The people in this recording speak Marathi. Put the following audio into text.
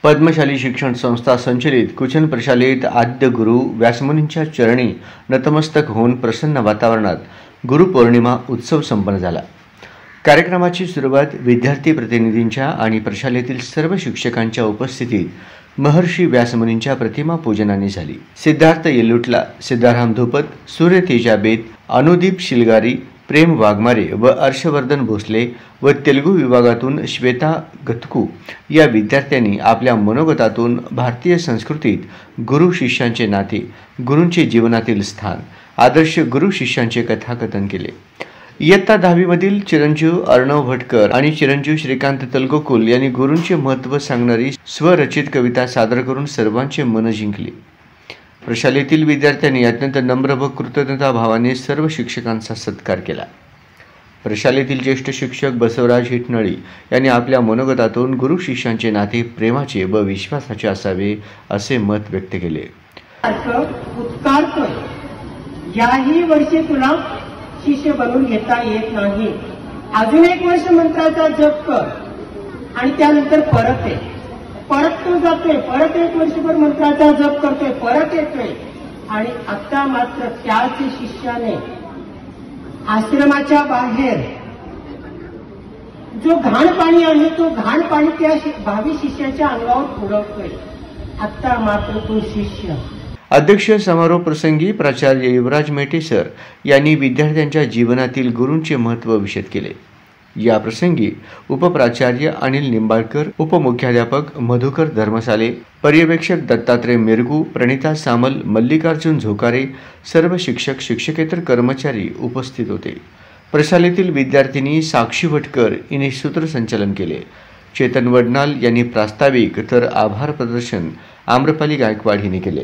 पद्मशाली शिक्षण संस्था संचलित कुचन प्रशालेत आद्य गुरु व्यासमुनींच्या चरणी नतमस्तक होऊन प्रसन्न वातावरणात गुरुपौर्णिमा उत्सव संपन्न झाला। कार्यक्रमाची सुरुवात विद्यार्थी प्रतिनिधींच्या आणि प्रशालेतील सर्व शिक्षकांच्या उपस्थितीत महर्षी व्यासमुनींच्या प्रतिमा पूजनाने झाली। सिद्धार्थ येल्लुटला, सिद्धाराम धोपत, सूर्य तेजाबेत, अनुदीप शिलगारी, प्रेम वाघमारे व हर्षवर्धन भोसले व तेलुगू विभागातून श्वेता गतकू या विद्यार्थ्यांनी आपल्या मनोगतातून भारतीय संस्कृतीत गुरु शिष्यांचे नाते, गुरूंचे जीवनातील स्थान, आदर्श गुरु शिष्यांचे कथाकथन केले। इयत्ता 10वी मधील चिरंजीव अर्णव भटकर आणि चिरंजीव श्रीकांत तलगोकुल यांनी गुरूंचे महत्त्व सांगणारी स्वरचित कविता सादर करून सर्वांचे मन जिंकले। प्रशालेतील विद्यार्थ्यांनी अत्यंत नम्र व कृतज्ञता भावाने सर्व शिक्षकांचा सत्कार केला। प्रशालेतील ज्येष्ठ शिक्षक बसवराज हिटनळी यांनी आपल्या मनोगतातून गुरु शिष्यांचे नाते प्रेमाचे व विश्वासाचे असावे असे मत व्यक्त केले। उत्कार कर, याही वर्षी तुला शिष्य बनवून घेता येत नाही। अजून एक वर्ष मंत्राचा जप कर आणि त्यानंतर परत ये। परत तो जातोय, परत एक वर्षभर मंत्राचा जप करतोय, परत येतोय आणि आता मात्र त्याच शिष्याने आश्रमाच्या बाहेर जो घाण पाणी आहे तो घाण पाणी त्या भावी शिष्याच्या अंगावर उडवतोय। आता मात्र तो शिष्य। अध्यक्ष समारोह प्रसंगी प्राचार्य युवराज मेटे सर यांनी विद्यार्थ्यांच्या जीवनातील गुरूंचे महत्त्व विशद केले। या प्रसंगी उपप्राचार्य अनिल निंबाळकर, उपमुख्याध्यापक मधुकर धर्मसाले, पर्यवेक्षक दत्तात्रय मिरगू, प्रणिता सामल, मल्लिकार्जुन झोकारे, सर्व शिक्षक शिक्षकेतर कर्मचारी उपस्थित होते। प्रशालेतील विद्यार्थिनी साक्षी भटकर यांनी सूत्रसंचालन केले। चेतन वडनाल यांनी प्रास्ताविक तर आभार प्रदर्शन आम्रपाली गायकवाड हिने केले।